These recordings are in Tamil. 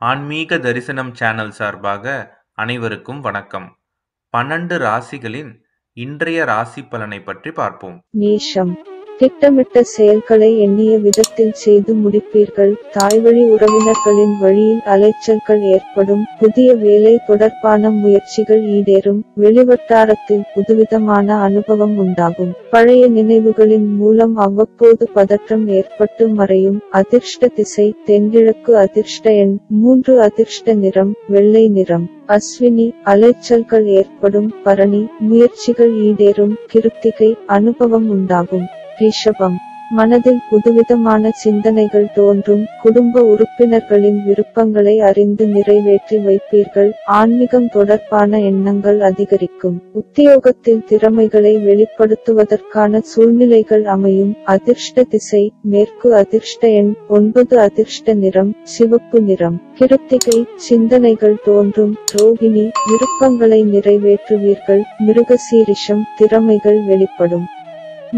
ஆன்மீக தரிசனம் சேனல் சார்பாக அனைவருக்கும் வணக்கம். 12 ராசிகளின் இன்றைய ராசி பலனை பற்றி பார்ப்போம். மேஷம். திட்டமிட்ட செயல்களை எண்ணிய விதத்தில் செய்து முடிப்பீர்கள். தாய்வழி உறவினர்களின் வழியில் அலைச்சல்கள் ஏற்படும். புதிய வேலை தொடர்பான முயற்சிகள் ஈடேறும். வெளிவட்டாரத்தில் புதுவிதமான அனுபவம் உண்டாகும். பழைய நினைவுகளின் மூலம் அவ்வப்போது பதற்றம் ஏற்பட்டு மறையும். அதிர்ஷ்ட திசை தென்கிழக்கு. அதிர்ஷ்ட எண் 3. அதிர்ஷ்ட நிறம் வெள்ளை நிறம். அஸ்வினி அலைச்சல்கள் ஏற்படும். பரணி முயற்சிகள் ஈடேறும். கிருத்திகை அனுபவம் உண்டாகும். ரிஷபம். மனதில் புதுவிதமான சிந்தனைகள் தோன்றும். குடும்ப உறுப்பினர்களின் விருப்பங்களை அறிந்து நிறைவேற்றி வைப்பீர்கள். ஆன்மீகம் தொடர்பான எண்ணங்கள் அதிகரிக்கும். உத்தியோகத்தில் திறமைகளை வெளிப்படுத்துவதற்கான சூழ்நிலைகள் அமையும். அதிர்ஷ்ட திசை மேற்கு. அதிர்ஷ்ட எண் 9. அதிர்ஷ்ட நிறம் சிவப்பு நிறம். கிருத்திகை சிந்தனைகள் தோன்றும். ரோகிணி விருப்பங்களை நிறைவேற்றுவீர்கள். மிருகசீரிஷம் திறமைகள் வெளிப்படும்.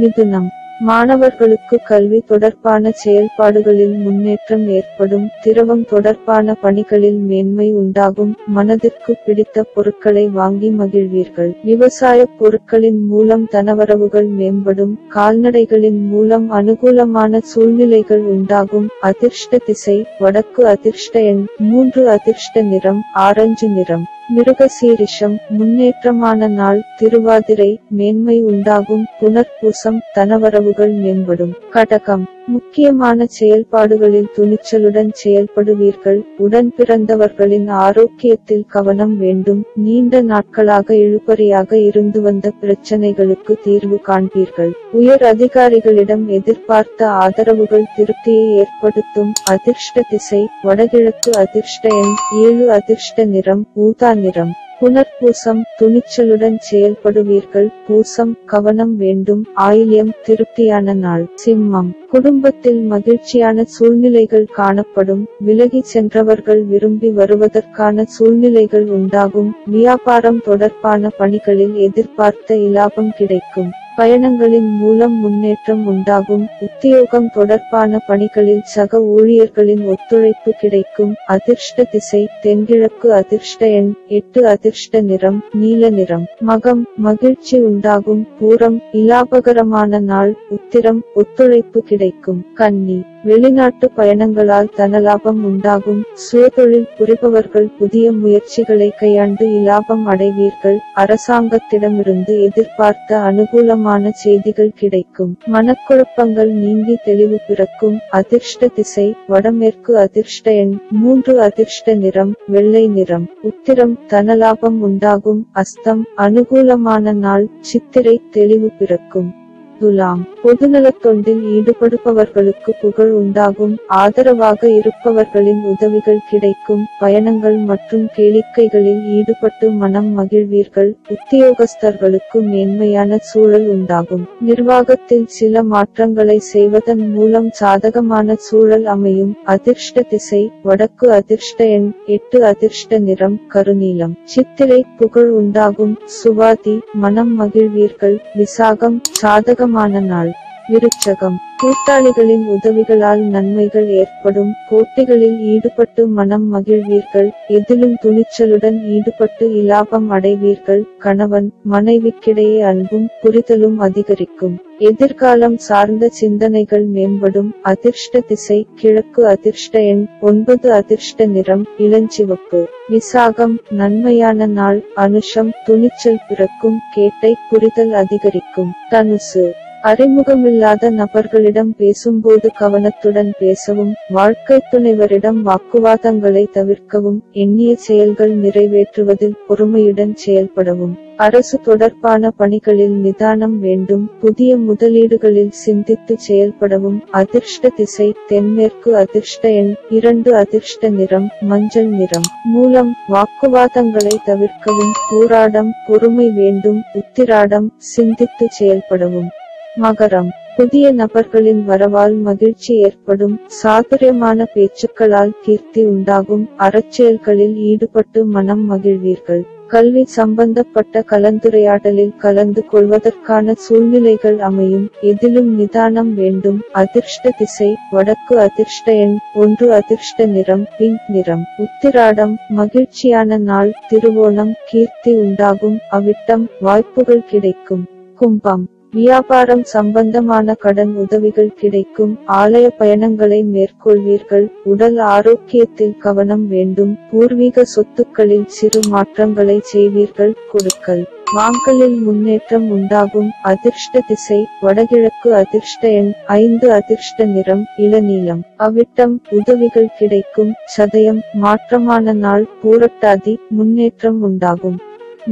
மிதுனம். மாணவர்களுக்கு கல்வி தொடர்பான செயல்பாடுகளில் முன்னேற்றம் ஏற்படும். திரவம் தொடர்பான பணிகளில் மேன்மை உண்டாகும். மனதிற்கு பிடித்த பொருட்களை வாங்கி மகிழ்வீர்கள். விவசாய பொருட்களின் மூலம் தனவரவுகள் மேம்படும். கால்நடைகளின் மூலம் அனுகூலமான சூழ்நிலைகள் உண்டாகும். அதிர்ஷ்ட திசை வடக்கு. அதிர்ஷ்ட எண் 3. அதிர்ஷ்ட நிறம் ஆரஞ்சு நிறம். மிருகசீரிஷம் முன்னேற்றமான நாள். திருவாதிரை மேன்மை உண்டாகும். புனர்பூசம் தனவரவுகள் மேம்படும். கடகம். முக்கியமான செயல்பாடுகளில் துணிச்சலுடன் செயல்படுவீர்கள். உடன் பிறந்தவர்களின் ஆரோக்கியத்தில் கவனம் வேண்டும். நீண்ட நாட்களாக இழுபறியாக இருந்து வந்த பிரச்சனைகளுக்கு தீர்வு காண்பீர்கள். உயர் அதிகாரிகளிடம் எதிர்பார்த்த ஆதரவுகள் திருப்தியை ஏற்படுத்தும். அதிர்ஷ்ட திசை வடகிழக்கு. அதிர்ஷ்ட எண் 7. அதிர்ஷ்ட நிறம் ஊதா நிறம். புனர்பூசம் துணிச்சலுடன் செயல்படுவீர்கள். பூசம் கவனம் வேண்டும். ஆயில்யம் திருப்தியான நாள். சிம்மம். குடும்பத்தில் மகிழ்ச்சியான சூழ்நிலைகள் காணப்படும். விலகி சென்றவர்கள் விரும்பி வருவதற்கான சூழ்நிலைகள் உண்டாகும். வியாபாரம் தொடர்பான பணிகளில் எதிர்பார்த்த இலாபம் கிடைக்கும். பயணங்களின் மூலம் முன்னேற்றம் உண்டாகும். உத்தியோகம் தொடர்பான பணிகளில் சக ஊழியர்களின் ஒத்துழைப்பு கிடைக்கும். அதிர்ஷ்ட திசை தென்கிழக்கு. அதிர்ஷ்ட எண் 8. அதிர்ஷ்ட நிறம் நீல நிறம். மகம் மகிழ்ச்சி உண்டாகும். பூரம் இலாபகரமான நாள். உத்திரம் ஒத்துழைப்பு கிடைக்கும். கன்னி வெளிநாட்டு பயணங்களால் தனலாபம் உண்டாகும். சுயதொழில் புரிபவர்கள் புதிய முயற்சிகளை கையாண்டு இலாபம் அடைவீர்கள். அரசாங்கத்திடமிருந்து எதிர்பார்த்த அனுகூலமான செய்திகள் கிடைக்கும். மனக்குழப்பங்கள் நீங்கி தெளிவு பிறக்கும். அதிர்ஷ்ட திசை வடமேற்கு. அதிர்ஷ்ட எண் 3. அதிர்ஷ்ட நிறம் வெள்ளை நிறம். உத்திரம் தனலாபம் உண்டாகும். அஸ்தம் அனுகூலமான நாள். சித்திரை தெளிவு பிறக்கும். துலாம். பொதுநலத் தொண்டில் ஈடுபடுபவர்களுக்கு புகழ் உண்டாகும். ஆதரவாக இருப்பவர்களின் உதவிகள் கிடைக்கும். பயணங்கள் மற்றும் கேளிக்கைகளில் ஈடுபட்டு மனம் மகிழ்வீர்கள். உத்தியோகஸ்தர்களுக்கு மேன்மையான சூழல் உண்டாகும். நிர்வாகத்தில் சில மாற்றங்களை செய்வதன் மூலம் சாதகமான சூழல் அமையும். அதிர்ஷ்ட திசை வடக்கு. அதிர்ஷ்ட எண் 8. அதிர்ஷ்ட நிறம் கருநீலம். சித்திரை புகழ் உண்டாகும். சுவாதி மனம் மகிழ்வீர்கள். விசாகம் சாதகமான நாள். விருச்சகம். கூட்டாளிகளின் உதவிகளால் நன்மைகள் ஏற்படும். போட்டிகளில் ஈடுபட்டு மனம் மகிழ்வீர்கள். எதிலும் துணிச்சலுடன் ஈடுபட்டு இலாபம் அடைவீர்கள். கணவன் மனைவிக்கிடையே அன்பும் புரிதலும் அதிகரிக்கும். எதிர்காலம் சார்ந்த சிந்தனைகள் மேம்படும். அதிர்ஷ்ட திசை கிழக்கு. அதிர்ஷ்ட எண் 9. அதிர்ஷ்ட நிறம் இளஞ்சிவப்பு. விசாகம் நன்மையான நாள். அனுஷம் துணிச்சல் பிறக்கும். கேட்டை புரிதல் அதிகரிக்கும். தனுசு அறிமுகமில்லாத நபர்களிடம் பேசும்போது கவனத்துடன் பேசவும். வாழ்க்கை துணைவரிடம் வாக்குவாதங்களை தவிர்க்கவும். எண்ணிய செயல்கள் நிறைவேற்றுவதில் பொறுமையுடன் செயல்படவும். அரசு தொடர்பான பணிகளில் நிதானம் வேண்டும். புதிய முதலீடுகளில் சிந்தித்து செயல்படவும். அதிர்ஷ்ட திசை தென்மேற்கு. அதிர்ஷ்ட எண் 2. அதிர்ஷ்ட நிறம் மஞ்சள் நிறம். மூலம் வாக்குவாதங்களை தவிர்க்கவும். போராடம் பொறுமை வேண்டும். உத்திராடம் சிந்தித்து செயல்படவும். மகரம். புதிய நபர்களின் வரவால் மகிழ்ச்சி ஏற்படும். சாதுரியமான பேச்சுக்களால் கீர்த்தி உண்டாகும். அறச்செயல்களில் ஈடுபட்டு மனம் மகிழ்வீர்கள். கல்வி சம்பந்தப்பட்ட கலந்துரையாடலில் கலந்து கொள்வதற்கான சூழ்நிலைகள் அமையும். எதிலும் நிதானம் வேண்டும். அதிர்ஷ்ட திசை வடக்கு. அதிர்ஷ்ட எண் 1. அதிர்ஷ்ட நிறம் பிங்க் நிறம். உத்திராடம் மகிழ்ச்சியான நாள். திருவோணம் கீர்த்தி உண்டாகும். அவிட்டம் வாய்ப்புகள் கிடைக்கும். கும்பம் வியாபாரம் சம்பந்தமான கடன் உதவிகள் கிடைக்கும். ஆலய பயணங்களை மேற்கொள்வீர்கள். உடல் ஆரோக்கியத்தில் கவனம் வேண்டும். பூர்வீக சொத்துக்களில் சிறு மாற்றங்களை செய்வீர்கள். கொடுக்கல் வாங்கலில் முன்னேற்றம் உண்டாகும். அதிர்ஷ்ட திசை வடகிழக்கு. அதிர்ஷ்ட எண் 5. அதிர்ஷ்ட நிறம் இளநீலம். அவிட்டம் உதவிகள் கிடைக்கும். சதயம் மாற்றமான நாள். பூரட்டாதி முன்னேற்றம் உண்டாகும்.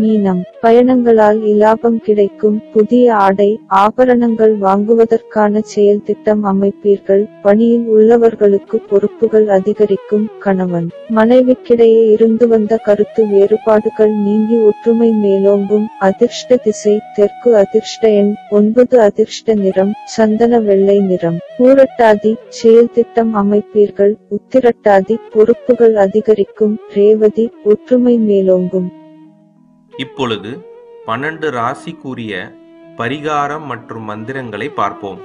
மீனம் பயணங்களால் இலாபம் கிடைக்கும். புதிய ஆடை ஆபரணங்கள் வாங்குவதற்கான செயல் திட்டம் அமைப்பீர்கள். பணியில் உள்ளவர்களுக்கு பொறுப்புகள் அதிகரிக்கும். கணவன் மனைவிக்கிடையே இருந்து வந்த கருத்து வேறுபாடுகள் நீங்கி ஒற்றுமை மேலோங்கும். அதிர்ஷ்ட திசை தெற்கு. அதிர்ஷ்ட எண் 9. அதிர்ஷ்ட நிறம் சந்தன வெள்ளை நிறம். பூரட்டாதி செயல் திட்டம் அமைப்பீர்கள். உத்திரட்டாதி பொறுப்புகள் அதிகரிக்கும். ரேவதி ஒற்றுமை மேலோங்கும். இப்பொழுது 12 ராசிக்குரிய பரிகாரம் மற்றும் மந்திரங்களை பார்ப்போம்.